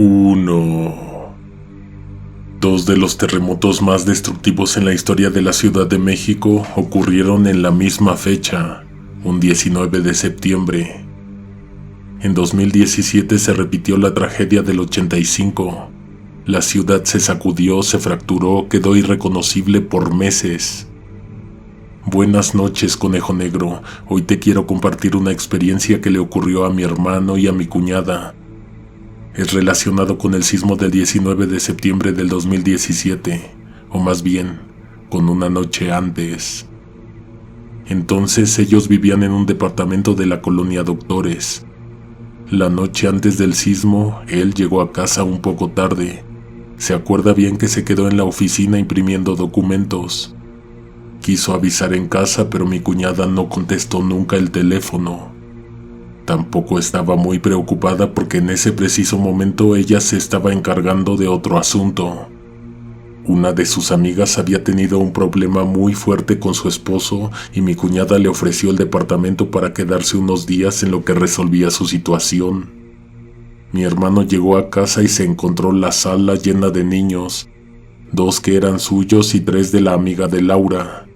1. Dos de los terremotos más destructivos en la historia de la Ciudad de México ocurrieron en la misma fecha, un 19 de septiembre. En 2017 se repitió la tragedia del 85. La ciudad se sacudió, se fracturó, quedó irreconocible por meses. Buenas noches, conejo negro. Hoy te quiero compartir una experiencia que le ocurrió a mi hermano y a mi cuñada. Es relacionado con el sismo del 19 de septiembre del 2017, o más bien, con una noche antes. Entonces ellos vivían en un departamento de la colonia Doctores. La noche antes del sismo, él llegó a casa un poco tarde. Se acuerda bien que se quedó en la oficina imprimiendo documentos. Quiso avisar en casa, pero mi cuñada no contestó nunca el teléfono. Tampoco estaba muy preocupada porque en ese preciso momento ella se estaba encargando de otro asunto. Una de sus amigas había tenido un problema muy fuerte con su esposo y mi cuñada le ofreció el departamento para quedarse unos días en lo que resolvía su situación. Mi hermano llegó a casa y se encontró la sala llena de niños, 2 que eran suyos y 3 de la amiga de Laura.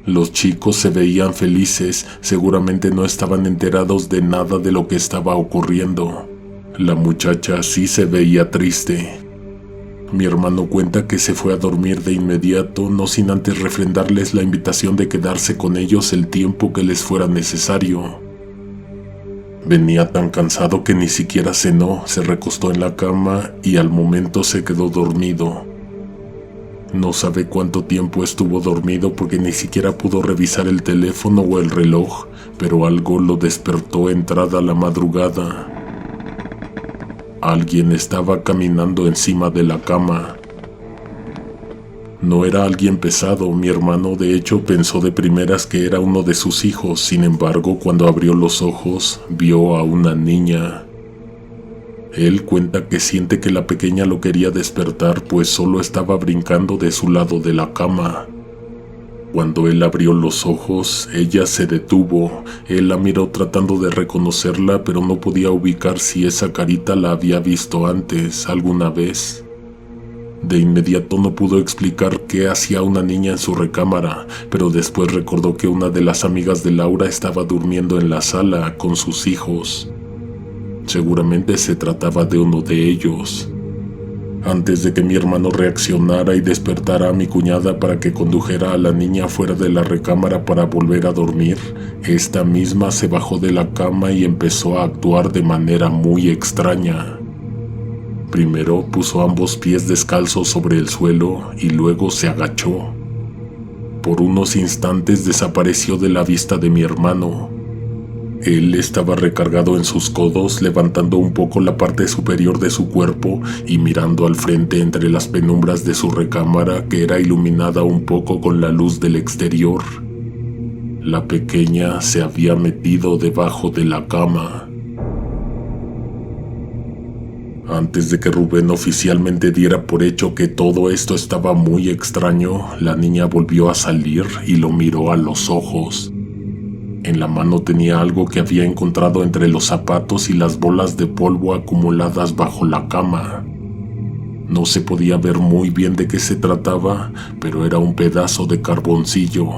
Los chicos se veían felices, seguramente no estaban enterados de nada de lo que estaba ocurriendo. La muchacha sí se veía triste. Mi hermano cuenta que se fue a dormir de inmediato, no sin antes refrendarles la invitación de quedarse con ellos el tiempo que les fuera necesario. Venía tan cansado que ni siquiera cenó, se recostó en la cama y al momento se quedó dormido. No sabe cuánto tiempo estuvo dormido porque ni siquiera pudo revisar el teléfono o el reloj, pero algo lo despertó entrada la madrugada. Alguien estaba caminando encima de la cama. No era alguien pesado, mi hermano de hecho pensó de primeras que era uno de sus hijos, sin embargo cuando abrió los ojos vio a una niña. Él cuenta que siente que la pequeña lo quería despertar pues solo estaba brincando de su lado de la cama. Cuando él abrió los ojos, ella se detuvo. Él la miró tratando de reconocerla, pero no podía ubicar si esa carita la había visto antes, alguna vez. De inmediato no pudo explicar qué hacía una niña en su recámara, pero después recordó que una de las amigas de Laura estaba durmiendo en la sala con sus hijos. Seguramente se trataba de uno de ellos. Antes de que mi hermano reaccionara y despertara a mi cuñada para que condujera a la niña fuera de la recámara para volver a dormir, esta misma se bajó de la cama y empezó a actuar de manera muy extraña. Primero puso ambos pies descalzos sobre el suelo y luego se agachó. Por unos instantes desapareció de la vista de mi hermano. Él estaba recargado en sus codos, levantando un poco la parte superior de su cuerpo y mirando al frente entre las penumbras de su recámara que era iluminada un poco con la luz del exterior. La pequeña se había metido debajo de la cama. Antes de que Rubén oficialmente diera por hecho que todo esto estaba muy extraño, la niña volvió a salir y lo miró a los ojos. En la mano tenía algo que había encontrado entre los zapatos y las bolas de polvo acumuladas bajo la cama. No se podía ver muy bien de qué se trataba, pero era un pedazo de carboncillo.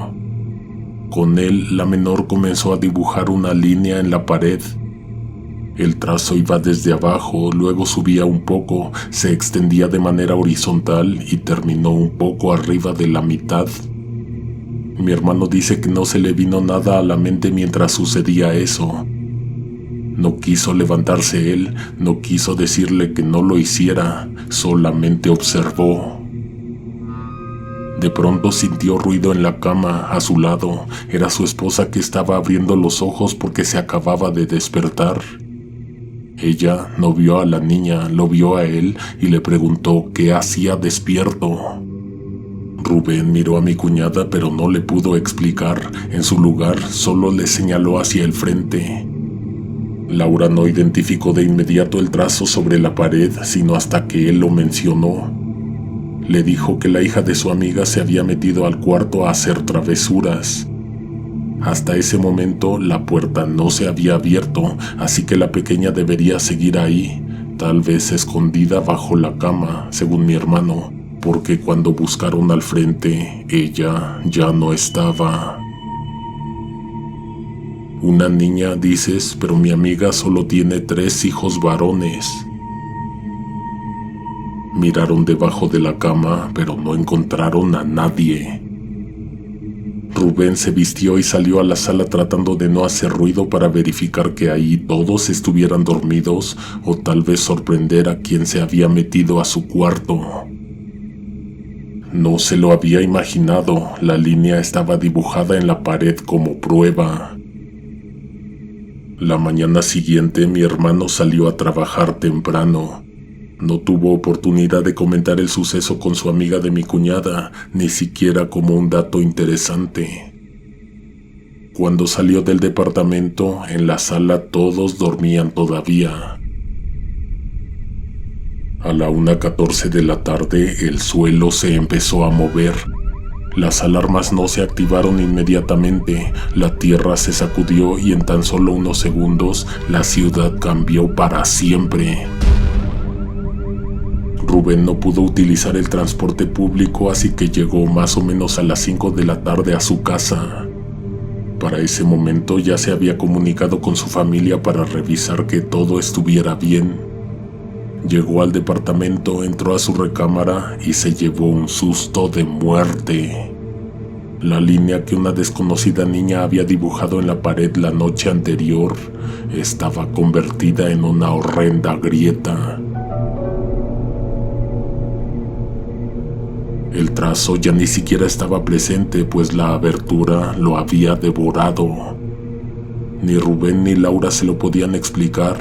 Con él, la menor comenzó a dibujar una línea en la pared. El trazo iba desde abajo, luego subía un poco, se extendía de manera horizontal y terminó un poco arriba de la mitad. Mi hermano dice que no se le vino nada a la mente mientras sucedía eso. No quiso levantarse él, no quiso decirle que no lo hiciera, solamente observó. De pronto sintió ruido en la cama, a su lado. Era su esposa que estaba abriendo los ojos porque se acababa de despertar. Ella no vio a la niña, lo vio a él y le preguntó qué hacía despierto. Rubén miró a mi cuñada pero no le pudo explicar. En su lugar solo le señaló hacia el frente. Laura no identificó de inmediato el trazo sobre la pared, sino hasta que él lo mencionó. Le dijo que la hija de su amiga se había metido al cuarto a hacer travesuras. Hasta ese momento la puerta no se había abierto, así que la pequeña debería seguir ahí, tal vez escondida bajo la cama, según mi hermano, porque cuando buscaron al frente, ella ya no estaba. Una niña, dices, pero mi amiga solo tiene 3 hijos varones. Miraron debajo de la cama, pero no encontraron a nadie. Rubén se vistió y salió a la sala tratando de no hacer ruido para verificar que ahí todos estuvieran dormidos o tal vez sorprender a quien se había metido a su cuarto. No se lo había imaginado, la línea estaba dibujada en la pared como prueba. La mañana siguiente mi hermano salió a trabajar temprano. No tuvo oportunidad de comentar el suceso con su amiga de mi cuñada, ni siquiera como un dato interesante. Cuando salió del departamento, en la sala todos dormían todavía. A la 1:14 de la tarde, el suelo se empezó a mover. Las alarmas no se activaron inmediatamente, la tierra se sacudió y en tan solo unos segundos la ciudad cambió para siempre. Rubén no pudo utilizar el transporte público, así que llegó más o menos a las 5 de la tarde a su casa. Para ese momento ya se había comunicado con su familia para revisar que todo estuviera bien. Llegó al departamento, entró a su recámara y se llevó un susto de muerte. La línea que una desconocida niña había dibujado en la pared la noche anterior estaba convertida en una horrenda grieta. El trazo ya ni siquiera estaba presente, pues la abertura lo había devorado. Ni Rubén ni Laura se lo podían explicar,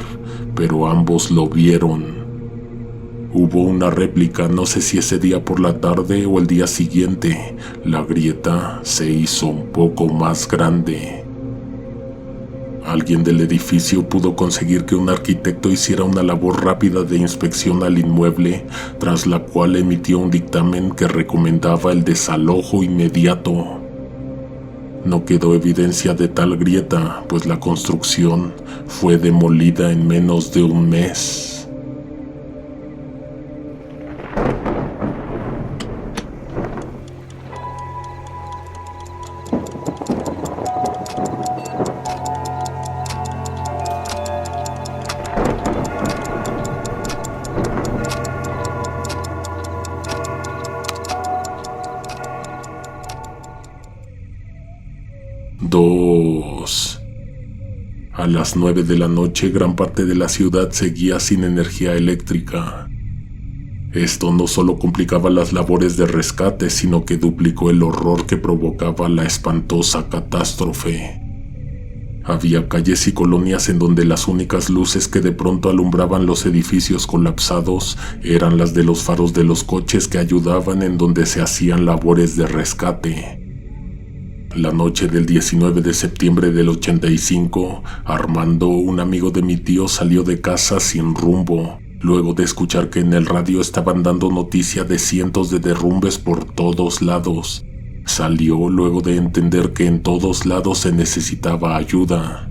pero ambos lo vieron. Hubo una réplica, no sé si ese día por la tarde o el día siguiente. La grieta se hizo un poco más grande. Alguien del edificio pudo conseguir que un arquitecto hiciera una labor rápida de inspección al inmueble, tras la cual emitió un dictamen que recomendaba el desalojo inmediato. No quedó evidencia de tal grieta, pues la construcción fue demolida en menos de un mes. A las 9 de la noche, gran parte de la ciudad seguía sin energía eléctrica. Esto no solo complicaba las labores de rescate, sino que duplicó el horror que provocaba la espantosa catástrofe. Había calles y colonias en donde las únicas luces que de pronto alumbraban los edificios colapsados eran las de los faros de los coches que ayudaban en donde se hacían labores de rescate. La noche del 19 de septiembre del 85, Armando, un amigo de mi tío, salió de casa sin rumbo, luego de escuchar que en el radio estaban dando noticia de cientos de derrumbes por todos lados. Salió luego de entender que en todos lados se necesitaba ayuda.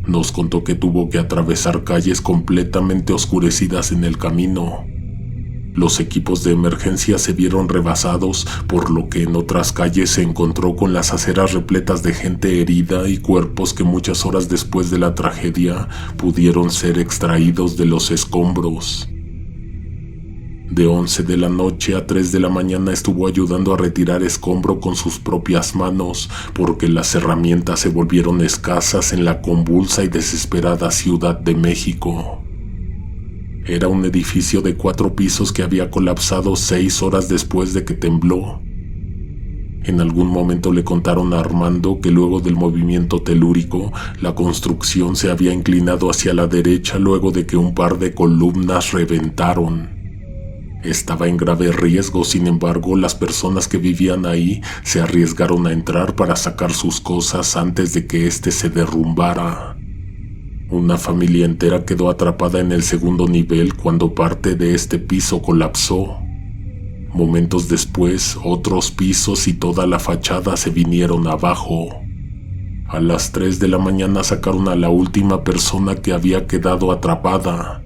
Nos contó que tuvo que atravesar calles completamente oscurecidas en el camino. Los equipos de emergencia se vieron rebasados, por lo que en otras calles se encontró con las aceras repletas de gente herida y cuerpos que muchas horas después de la tragedia pudieron ser extraídos de los escombros. De 11 de la noche a 3 de la mañana estuvo ayudando a retirar escombro con sus propias manos, porque las herramientas se volvieron escasas en la convulsa y desesperada Ciudad de México. Era un edificio de 4 pisos que había colapsado 6 horas después de que tembló. En algún momento le contaron a Armando que luego del movimiento telúrico, la construcción se había inclinado hacia la derecha luego de que un par de columnas reventaron. Estaba en grave riesgo, sin embargo, las personas que vivían ahí se arriesgaron a entrar para sacar sus cosas antes de que éste se derrumbara. Una familia entera quedó atrapada en el segundo nivel cuando parte de este piso colapsó. Momentos después, otros pisos y toda la fachada se vinieron abajo. A las 3 de la mañana sacaron a la última persona que había quedado atrapada.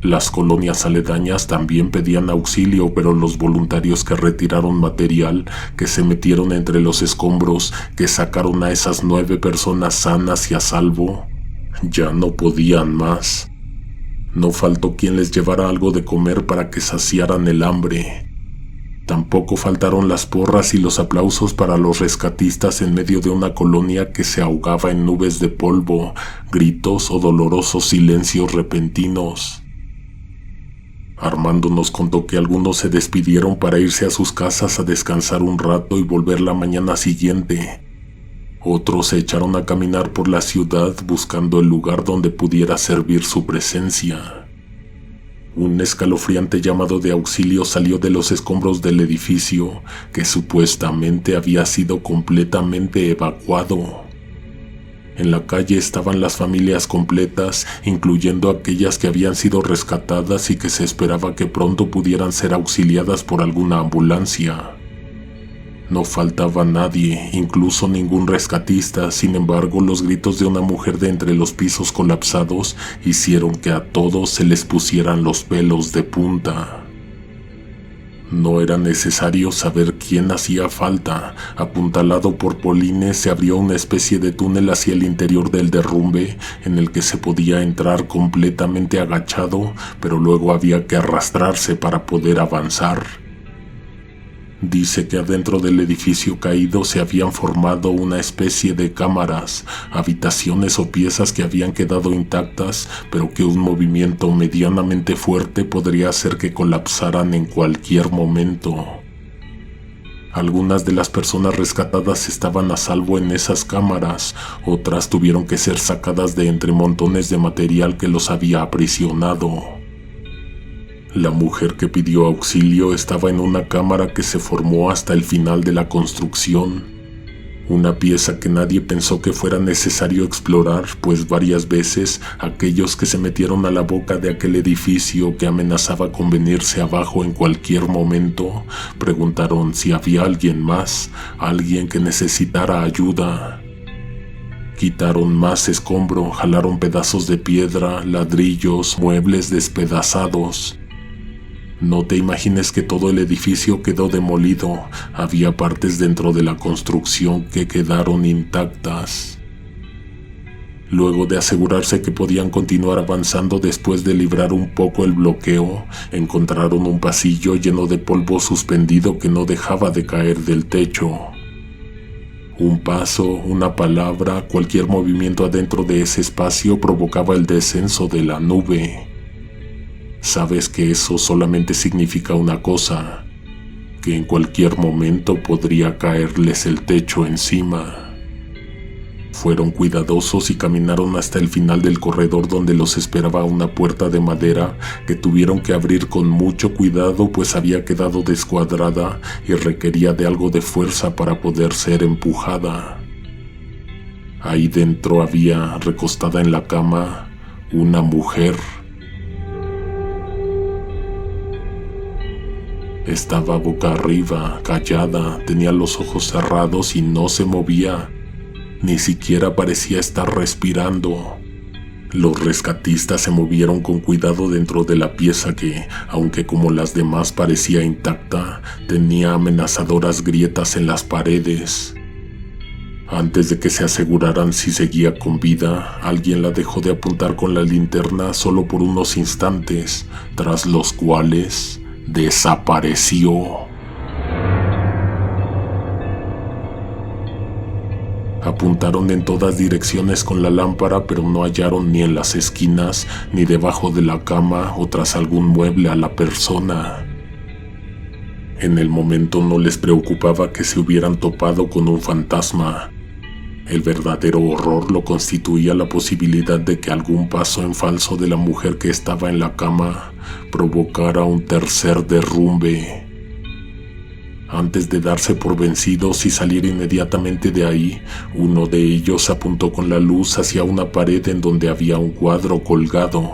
Las colonias aledañas también pedían auxilio, pero los voluntarios que retiraron material, que se metieron entre los escombros, que sacaron a esas 9 personas sanas y a salvo, ya no podían más. No faltó quien les llevara algo de comer para que saciaran el hambre. Tampoco faltaron las porras y los aplausos para los rescatistas en medio de una colonia que se ahogaba en nubes de polvo, gritos o dolorosos silencios repentinos. Armando nos contó que algunos se despidieron para irse a sus casas a descansar un rato y volver la mañana siguiente. Otros se echaron a caminar por la ciudad buscando el lugar donde pudiera servir su presencia. Un escalofriante llamado de auxilio salió de los escombros del edificio, que supuestamente había sido completamente evacuado. En la calle estaban las familias completas, incluyendo aquellas que habían sido rescatadas y que se esperaba que pronto pudieran ser auxiliadas por alguna ambulancia. No faltaba nadie, incluso ningún rescatista. Sin embargo, los gritos de una mujer de entre los pisos colapsados hicieron que a todos se les pusieran los pelos de punta. No era necesario saber quién hacía falta. Apuntalado por polines, se abrió una especie de túnel hacia el interior del derrumbe, en el que se podía entrar completamente agachado, pero luego había que arrastrarse para poder avanzar. Dice que adentro del edificio caído se habían formado una especie de cámaras, habitaciones o piezas que habían quedado intactas, pero que un movimiento medianamente fuerte podría hacer que colapsaran en cualquier momento. Algunas de las personas rescatadas estaban a salvo en esas cámaras, otras tuvieron que ser sacadas de entre montones de material que los había aprisionado. La mujer que pidió auxilio estaba en una cámara que se formó hasta el final de la construcción. Una pieza que nadie pensó que fuera necesario explorar, pues varias veces aquellos que se metieron a la boca de aquel edificio que amenazaba con venirse abajo en cualquier momento, preguntaron si había alguien más, alguien que necesitara ayuda. Quitaron más escombro, jalaron pedazos de piedra, ladrillos, muebles despedazados. No te imagines que todo el edificio quedó demolido. Había partes dentro de la construcción que quedaron intactas. Luego de asegurarse que podían continuar avanzando después de librar un poco el bloqueo, encontraron un pasillo lleno de polvo suspendido que no dejaba de caer del techo. Un paso, una palabra, cualquier movimiento adentro de ese espacio provocaba el descenso de la nube. Sabes que eso solamente significa una cosa, que en cualquier momento podría caerles el techo encima. Fueron cuidadosos y caminaron hasta el final del corredor donde los esperaba una puerta de madera que tuvieron que abrir con mucho cuidado, pues había quedado descuadrada y requería de algo de fuerza para poder ser empujada. Ahí dentro había, recostada en la cama, una mujer. Estaba boca arriba, callada, tenía los ojos cerrados y no se movía. Ni siquiera parecía estar respirando. Los rescatistas se movieron con cuidado dentro de la pieza que, aunque como las demás parecía intacta, tenía amenazadoras grietas en las paredes. Antes de que se aseguraran si seguía con vida, alguien la dejó de apuntar con la linterna solo por unos instantes, tras los cuales desapareció. Apuntaron en todas direcciones con la lámpara, pero no hallaron ni en las esquinas, ni debajo de la cama o tras algún mueble a la persona. En el momento no les preocupaba que se hubieran topado con un fantasma. El verdadero horror lo constituía la posibilidad de que algún paso en falso de la mujer que estaba en la cama provocara un tercer derrumbe. Antes de darse por vencidos y salir inmediatamente de ahí, uno de ellos apuntó con la luz hacia una pared en donde había un cuadro colgado.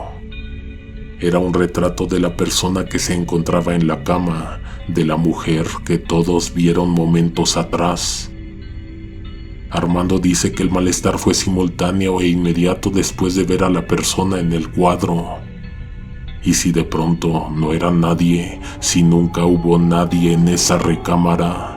Era un retrato de la persona que se encontraba en la cama, de la mujer que todos vieron momentos atrás. Armando dice que el malestar fue simultáneo e inmediato después de ver a la persona en el cuadro. ¿Y si de pronto no era nadie, si nunca hubo nadie en esa recámara?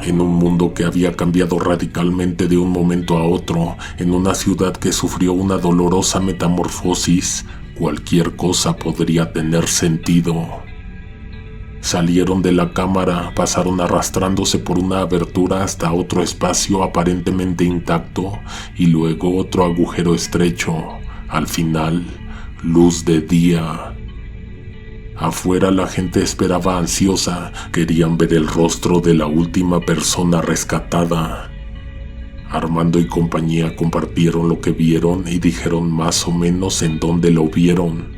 En un mundo que había cambiado radicalmente de un momento a otro, en una ciudad que sufrió una dolorosa metamorfosis, cualquier cosa podría tener sentido. Salieron de la cámara, pasaron arrastrándose por una abertura hasta otro espacio aparentemente intacto y luego otro agujero estrecho. Al final, luz de día. Afuera la gente esperaba ansiosa, querían ver el rostro de la última persona rescatada. Armando y compañía compartieron lo que vieron y dijeron más o menos en dónde lo vieron.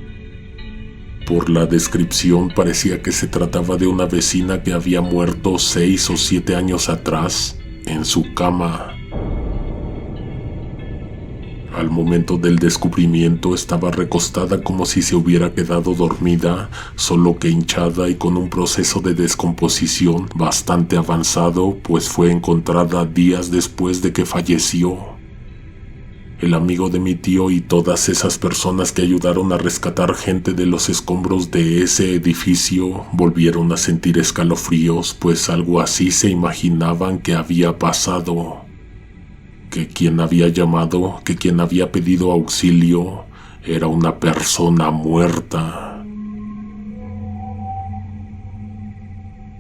Por la descripción parecía que se trataba de una vecina que había muerto 6 o 7 años atrás, en su cama. Al momento del descubrimiento estaba recostada como si se hubiera quedado dormida, solo que hinchada y con un proceso de descomposición bastante avanzado, pues fue encontrada días después de que falleció. El amigo de mi tío y todas esas personas que ayudaron a rescatar gente de los escombros de ese edificio volvieron a sentir escalofríos, pues algo así se imaginaban que había pasado. Que quien había llamado, que quien había pedido auxilio, era una persona muerta.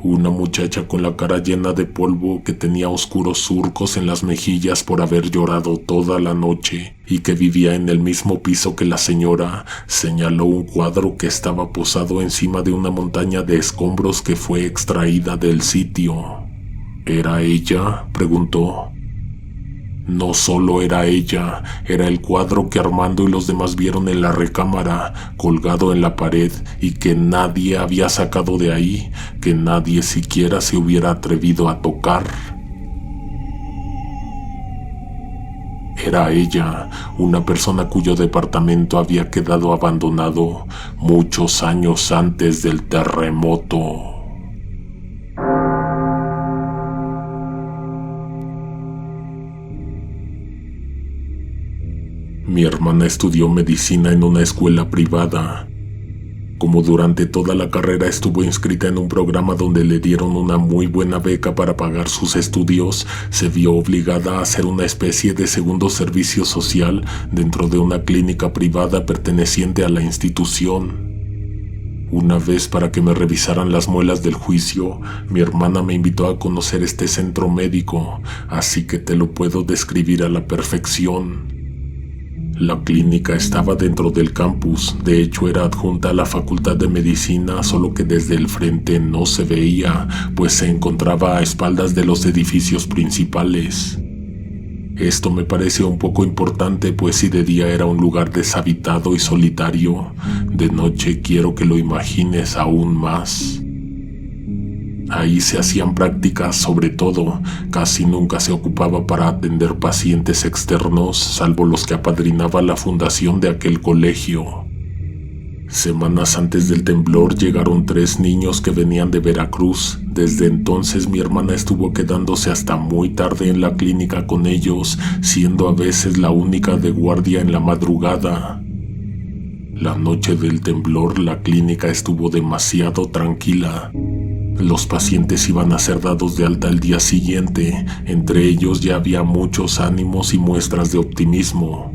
Una muchacha con la cara llena de polvo, que tenía oscuros surcos en las mejillas por haber llorado toda la noche y que vivía en el mismo piso que la señora, señaló un cuadro que estaba posado encima de una montaña de escombros que fue extraída del sitio. ¿Era ella?, preguntó. No solo era ella, era el cuadro que Armando y los demás vieron en la recámara, colgado en la pared, y que nadie había sacado de ahí, que nadie siquiera se hubiera atrevido a tocar. Era ella, una persona cuyo departamento había quedado abandonado muchos años antes del terremoto. Mi hermana estudió medicina en una escuela privada. Como durante toda la carrera estuvo inscrita en un programa donde le dieron una muy buena beca para pagar sus estudios, se vio obligada a hacer una especie de segundo servicio social dentro de una clínica privada perteneciente a la institución. Una vez, para que me revisaran las muelas del juicio, mi hermana me invitó a conocer este centro médico, así que te lo puedo describir a la perfección. La clínica estaba dentro del campus, de hecho era adjunta a la Facultad de Medicina, solo que desde el frente no se veía, pues se encontraba a espaldas de los edificios principales. Esto me parece un poco importante, pues si de día era un lugar deshabitado y solitario, de noche quiero que lo imagines aún más. Ahí se hacían prácticas, sobre todo, casi nunca se ocupaba para atender pacientes externos, salvo los que apadrinaba la fundación de aquel colegio. Semanas antes del temblor llegaron 3 niños que venían de Veracruz. Desde entonces mi hermana estuvo quedándose hasta muy tarde en la clínica con ellos, siendo a veces la única de guardia en la madrugada. La noche del temblor la clínica estuvo demasiado tranquila. Los pacientes iban a ser dados de alta al día siguiente, entre ellos ya había muchos ánimos y muestras de optimismo.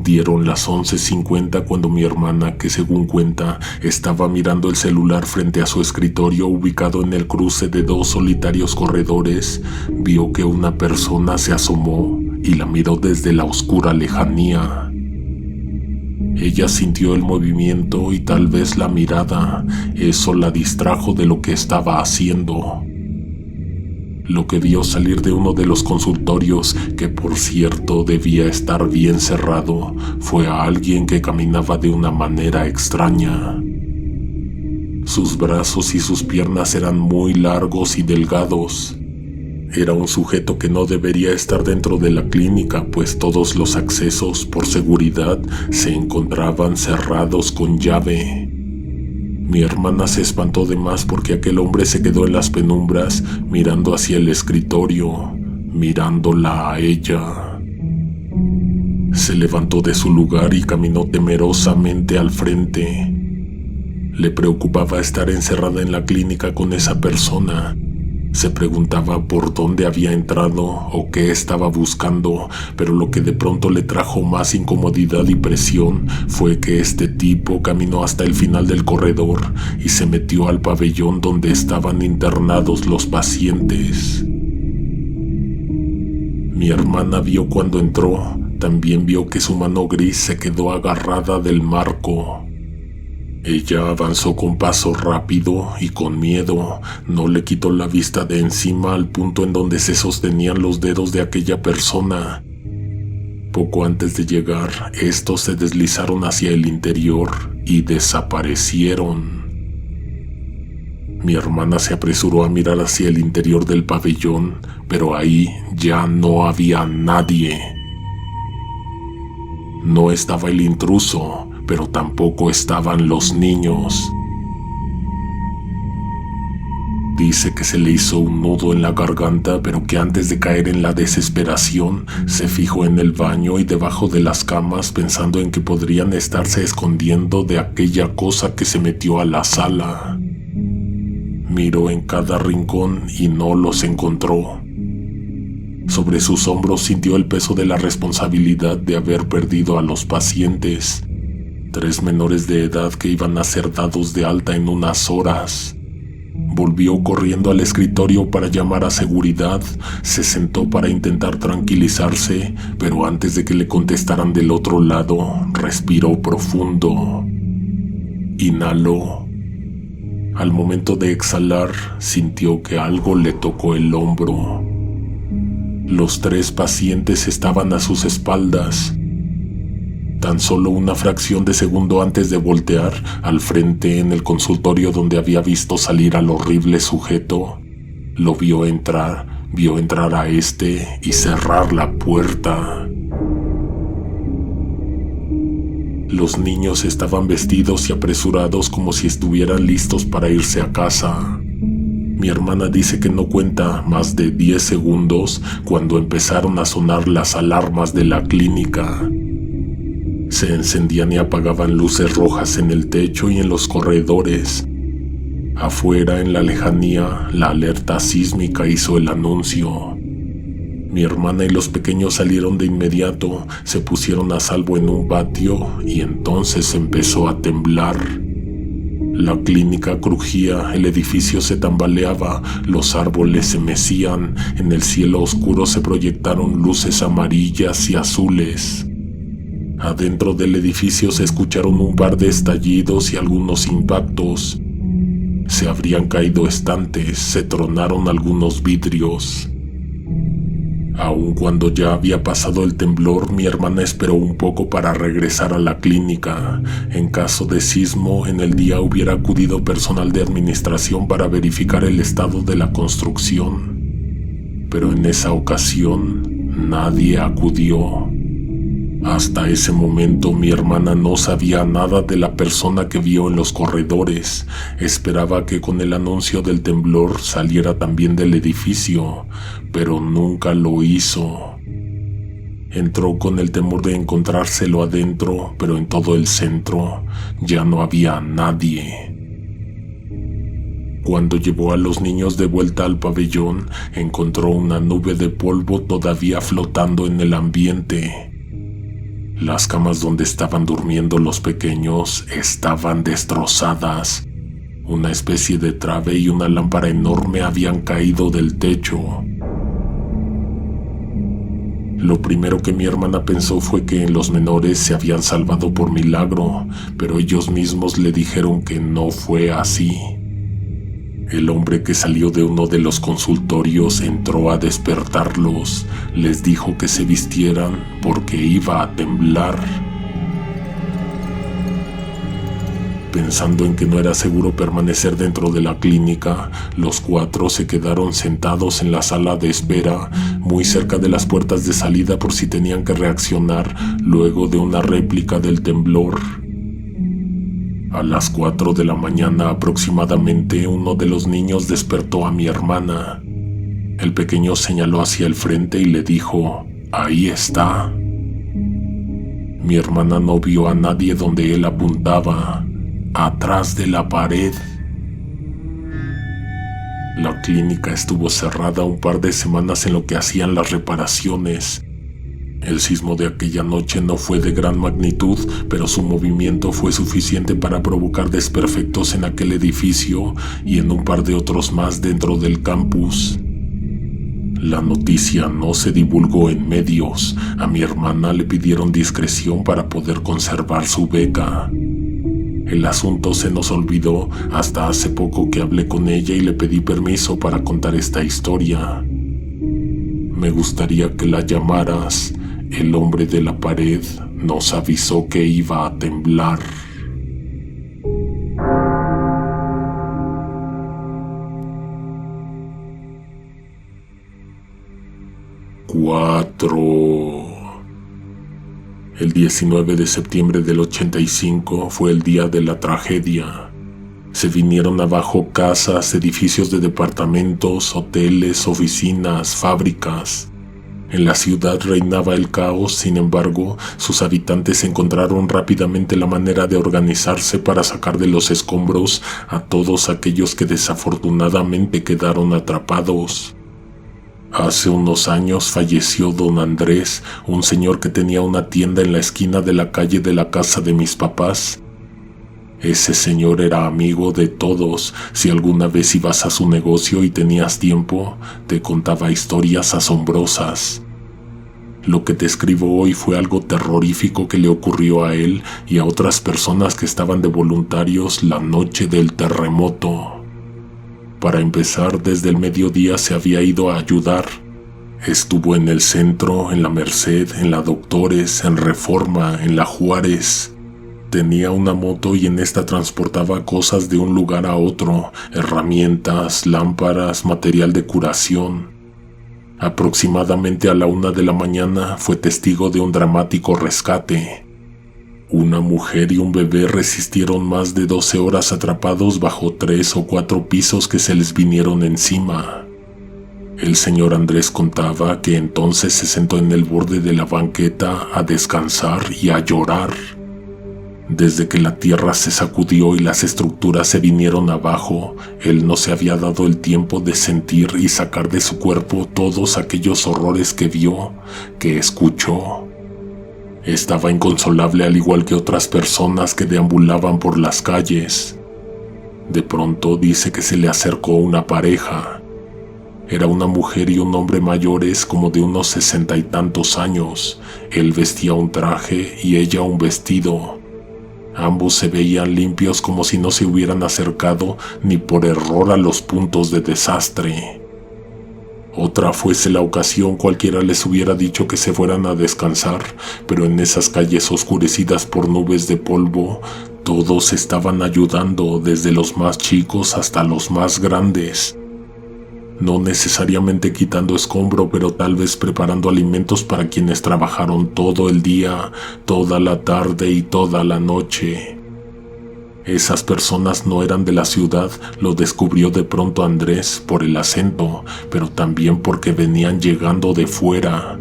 Dieron las 11:50 cuando mi hermana, que según cuenta, estaba mirando el celular frente a su escritorio ubicado en el cruce de 2 solitarios corredores, vio que una persona se asomó y la miró desde la oscura lejanía. Ella sintió el movimiento y tal vez la mirada, eso la distrajo de lo que estaba haciendo. Lo que vio salir de uno de los consultorios, que por cierto debía estar bien cerrado, fue a alguien que caminaba de una manera extraña. Sus brazos y sus piernas eran muy largos y delgados. Era un sujeto que no debería estar dentro de la clínica, pues todos los accesos, por seguridad, se encontraban cerrados con llave. Mi hermana se espantó de más porque aquel hombre se quedó en las penumbras, mirando hacia el escritorio, mirándola a ella. Se levantó de su lugar y caminó temerosamente al frente. Le preocupaba estar encerrada en la clínica con esa persona. Se preguntaba por dónde había entrado o qué estaba buscando, pero lo que de pronto le trajo más incomodidad y presión fue que este tipo caminó hasta el final del corredor y se metió al pabellón donde estaban internados los pacientes. Mi hermana vio cuando entró, también vio que su mano gris se quedó agarrada del marco. Ella avanzó con paso rápido y con miedo. No le quitó la vista de encima al punto en donde se sostenían los dedos de aquella persona. Poco antes de llegar, estos se deslizaron hacia el interior y desaparecieron. Mi hermana se apresuró a mirar hacia el interior del pabellón, pero ahí ya no había nadie. No estaba el intruso, pero tampoco estaban los niños. Dice que se le hizo un nudo en la garganta, pero que antes de caer en la desesperación, se fijó en el baño y debajo de las camas pensando en que podrían estarse escondiendo de aquella cosa que se metió a la sala. Miró en cada rincón y no los encontró. Sobre sus hombros sintió el peso de la responsabilidad de haber perdido a los pacientes. 3 menores de edad que iban a ser dados de alta en unas horas. Volvió corriendo al escritorio para llamar a seguridad, se sentó para intentar tranquilizarse, pero antes de que le contestaran del otro lado, respiró profundo. Inhaló. Al momento de exhalar, sintió que algo le tocó el hombro. Los 3 pacientes estaban a sus espaldas. Tan solo una fracción de segundo antes de voltear, al frente en el consultorio donde había visto salir al horrible sujeto, lo vio entrar a este y cerrar la puerta. Los niños estaban vestidos y apresurados como si estuvieran listos para irse a casa. Mi hermana dice que no cuenta más de 10 segundos cuando empezaron a sonar las alarmas de la clínica. Se encendían y apagaban luces rojas en el techo y en los corredores. Afuera, en la lejanía, la alerta sísmica hizo el anuncio. Mi hermana y los pequeños salieron de inmediato, se pusieron a salvo en un patio y entonces empezó a temblar. La clínica crujía, el edificio se tambaleaba, los árboles se mecían, en el cielo oscuro se proyectaron luces amarillas y azules. Adentro del edificio se escucharon un par de estallidos y algunos impactos. Se habrían caído estantes, se tronaron algunos vidrios. Aun cuando ya había pasado el temblor, mi hermana esperó un poco para regresar a la clínica. En caso de sismo, en el día hubiera acudido personal de administración para verificar el estado de la construcción. Pero en esa ocasión, nadie acudió. Hasta ese momento mi hermana no sabía nada de la persona que vio en los corredores. Esperaba que con el anuncio del temblor saliera también del edificio, pero nunca lo hizo. Entró con el temor de encontrárselo adentro, pero en todo el centro ya no había nadie. Cuando llevó a los niños de vuelta al pabellón, encontró una nube de polvo todavía flotando en el ambiente. Las camas donde estaban durmiendo los pequeños estaban destrozadas. Una especie de trave y una lámpara enorme habían caído del techo. Lo primero que mi hermana pensó fue que los menores se habían salvado por milagro, pero ellos mismos le dijeron que no fue así. El hombre que salió de uno de los consultorios entró a despertarlos. Les dijo que se vistieran porque iba a temblar. Pensando en que no era seguro permanecer dentro de la clínica, los 4 se quedaron sentados en la sala de espera, muy cerca de las puertas de salida por si tenían que reaccionar luego de una réplica del temblor. A las 4 de la mañana aproximadamente, uno de los niños despertó a mi hermana. El pequeño señaló hacia el frente y le dijo: «Ahí está». Mi hermana no vio a nadie donde él apuntaba, atrás de la pared. La clínica estuvo cerrada un par de semanas en lo que hacían las reparaciones. El sismo de aquella noche no fue de gran magnitud, pero su movimiento fue suficiente para provocar desperfectos en aquel edificio y en un par de otros más dentro del campus. La noticia no se divulgó en medios. A mi hermana le pidieron discreción para poder conservar su beca. El asunto se nos olvidó hasta hace poco que hablé con ella y le pedí permiso para contar esta historia. Me gustaría que la llamaras. El hombre de la pared nos avisó que iba a temblar. El 19 de septiembre del 85 fue el día de la tragedia. Se vinieron abajo casas, edificios de departamentos, hoteles, oficinas, fábricas. En la ciudad reinaba el caos, sin embargo, sus habitantes encontraron rápidamente la manera de organizarse para sacar de los escombros a todos aquellos que desafortunadamente quedaron atrapados. Hace unos años falleció don Andrés, un señor que tenía una tienda en la esquina de la calle de la casa de mis papás. Ese señor era amigo de todos. Si alguna vez ibas a su negocio y tenías tiempo, te contaba historias asombrosas. Lo que te escribo hoy fue algo terrorífico que le ocurrió a él y a otras personas que estaban de voluntarios la noche del terremoto. Para empezar, desde el mediodía se había ido a ayudar. Estuvo en el Centro, en la Merced, en la Doctores, en Reforma, en la Juárez. Tenía una moto y en esta transportaba cosas de un lugar a otro, herramientas, lámparas, material de curación. Aproximadamente a la 1 de la mañana fue testigo de un dramático rescate. Una mujer y un bebé resistieron más de 12 horas atrapados bajo 3 o 4 pisos que se les vinieron encima. El señor Andrés contaba que entonces se sentó en el borde de la banqueta a descansar y a llorar. Desde que la tierra se sacudió y las estructuras se vinieron abajo, él no se había dado el tiempo de sentir y sacar de su cuerpo todos aquellos horrores que vio, que escuchó. Estaba inconsolable al igual que otras personas que deambulaban por las calles. De pronto dice que se le acercó una pareja. Era una mujer y un hombre mayores como de unos 60 y tantos años. Él vestía un traje y ella un vestido. Ambos se veían limpios como si no se hubieran acercado ni por error a los puntos de desastre. Otra fuese la ocasión, cualquiera les hubiera dicho que se fueran a descansar, pero en esas calles oscurecidas por nubes de polvo, todos estaban ayudando, desde los más chicos hasta los más grandes. No necesariamente quitando escombro, pero tal vez preparando alimentos para quienes trabajaron todo el día, toda la tarde y toda la noche. Esas personas no eran de la ciudad, lo descubrió de pronto Andrés por el acento, pero también porque venían llegando de fuera.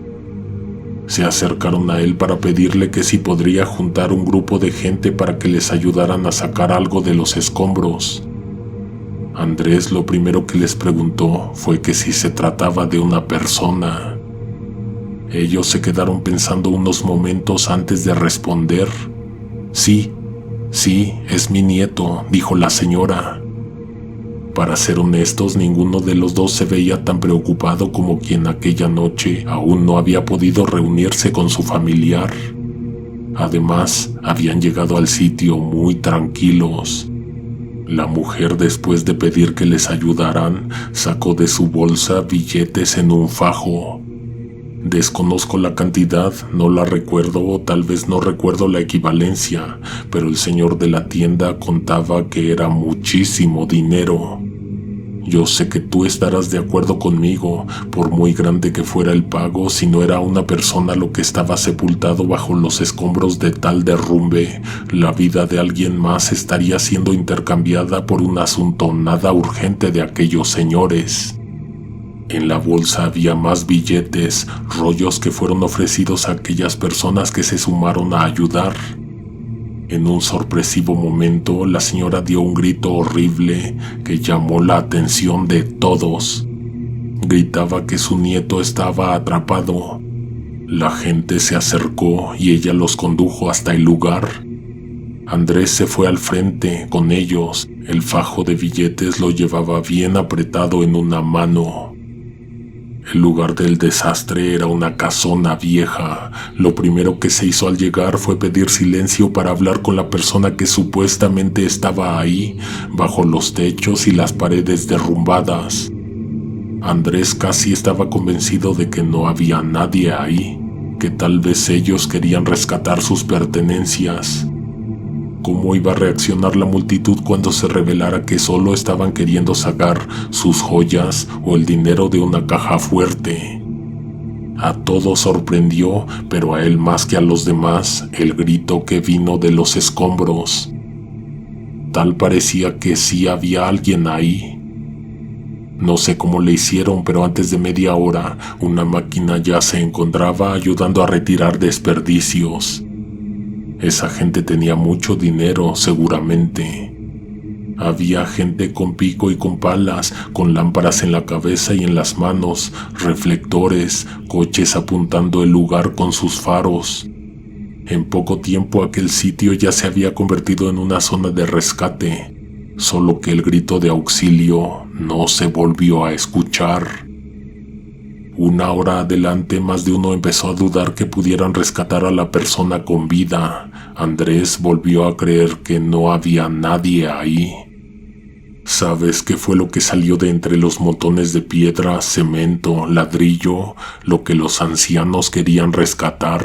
Se acercaron a él para pedirle que si podría juntar un grupo de gente para que les ayudaran a sacar algo de los escombros. Andrés lo primero que les preguntó fue que si se trataba de una persona. Ellos se quedaron pensando unos momentos antes de responder. Sí, es mi nieto, dijo la señora. Para ser honestos, ninguno de los dos se veía tan preocupado como quien aquella noche aún no había podido reunirse con su familiar. Además, habían llegado al sitio muy tranquilos. La mujer, después de pedir que les ayudaran, sacó de su bolsa billetes en un fajo. Desconozco la cantidad, no la recuerdo o tal vez no recuerdo la equivalencia, pero el señor de la tienda contaba que era muchísimo dinero. Yo sé que tú estarás de acuerdo conmigo, por muy grande que fuera el pago, si no era una persona lo que estaba sepultado bajo los escombros de tal derrumbe, la vida de alguien más estaría siendo intercambiada por un asunto nada urgente de aquellos señores. En la bolsa había más billetes, rollos que fueron ofrecidos a aquellas personas que se sumaron a ayudar. En un sorpresivo momento, la señora dio un grito horrible que llamó la atención de todos. Gritaba que su nieto estaba atrapado. La gente se acercó y ella los condujo hasta el lugar. Andrés se fue al frente con ellos. El fajo de billetes lo llevaba bien apretado en una mano. El lugar del desastre era una casona vieja. Lo primero que se hizo al llegar fue pedir silencio para hablar con la persona que supuestamente estaba ahí, bajo los techos y las paredes derrumbadas. Andrés casi estaba convencido de que no había nadie ahí, que tal vez ellos querían rescatar sus pertenencias. ¿Cómo iba a reaccionar la multitud cuando se revelara que solo estaban queriendo sacar sus joyas o el dinero de una caja fuerte? A todos sorprendió, pero a él más que a los demás, el grito que vino de los escombros. Tal parecía que sí había alguien ahí. No sé cómo le hicieron, pero antes de media hora, una máquina ya se encontraba ayudando a retirar desperdicios. Esa gente tenía mucho dinero, seguramente. Había gente con pico y con palas, con lámparas en la cabeza y en las manos, reflectores, coches apuntando el lugar con sus faros. En poco tiempo aquel sitio ya se había convertido en una zona de rescate, solo que el grito de auxilio no se volvió a escuchar. Una hora adelante, más de uno empezó a dudar que pudieran rescatar a la persona con vida. Andrés volvió a creer que no había nadie ahí. ¿Sabes qué fue lo que salió de entre los montones de piedra, cemento, ladrillo, lo que los ancianos querían rescatar?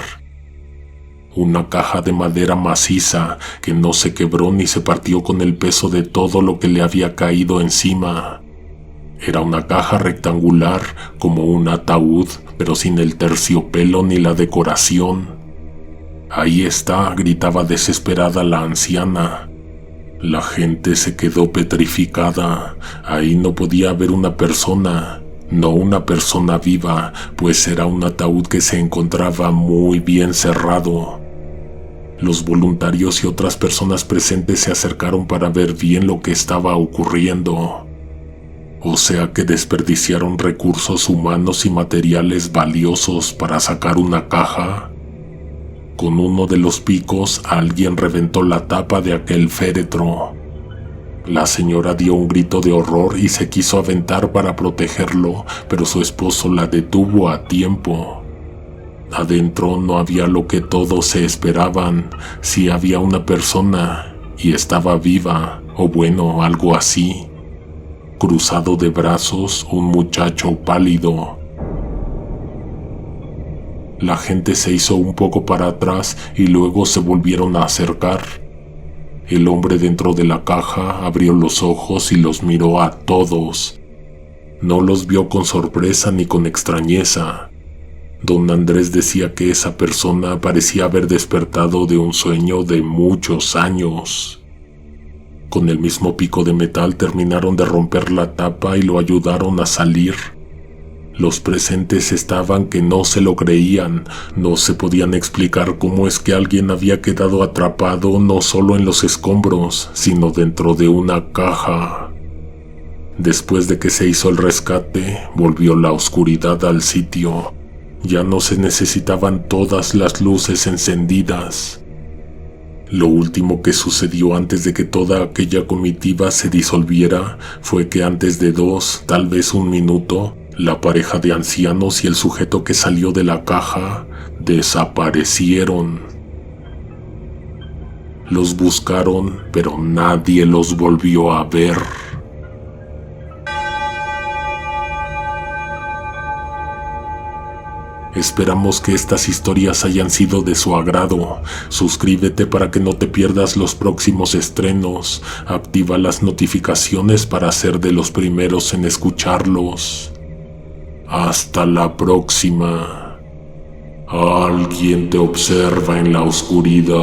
Una caja de madera maciza que no se quebró ni se partió con el peso de todo lo que le había caído encima. Era una caja rectangular, como un ataúd, pero sin el terciopelo ni la decoración. «Ahí está», gritaba desesperada la anciana. La gente se quedó petrificada. Ahí no podía haber una persona, no una persona viva, pues era un ataúd que se encontraba muy bien cerrado. Los voluntarios y otras personas presentes se acercaron para ver bien lo que estaba ocurriendo. O sea que desperdiciaron recursos humanos y materiales valiosos para sacar una caja. Con uno de los picos alguien reventó la tapa de aquel féretro. La señora dio un grito de horror y se quiso aventar para protegerlo, pero su esposo la detuvo a tiempo. Adentro no había lo que todos se esperaban. Sí había una persona, y estaba viva, o bueno, algo así. Cruzado de brazos, un muchacho pálido. La gente se hizo un poco para atrás y luego se volvieron a acercar. El hombre dentro de la caja abrió los ojos y los miró a todos. No los vio con sorpresa ni con extrañeza. Don Andrés decía que esa persona parecía haber despertado de un sueño de muchos años. Con el mismo pico de metal terminaron de romper la tapa y lo ayudaron a salir. Los presentes estaban que no se lo creían, no se podían explicar cómo es que alguien había quedado atrapado no solo en los escombros, sino dentro de una caja. Después de que se hizo el rescate, volvió la oscuridad al sitio. Ya no se necesitaban todas las luces encendidas. Lo último que sucedió antes de que toda aquella comitiva se disolviera fue que antes de 2, tal vez 1 minuto, la pareja de ancianos y el sujeto que salió de la caja desaparecieron. Los buscaron, pero nadie los volvió a ver. Esperamos que estas historias hayan sido de su agrado. Suscríbete para que no te pierdas los próximos estrenos. Activa las notificaciones para ser de los primeros en escucharlos. Hasta la próxima. Alguien te observa en la oscuridad.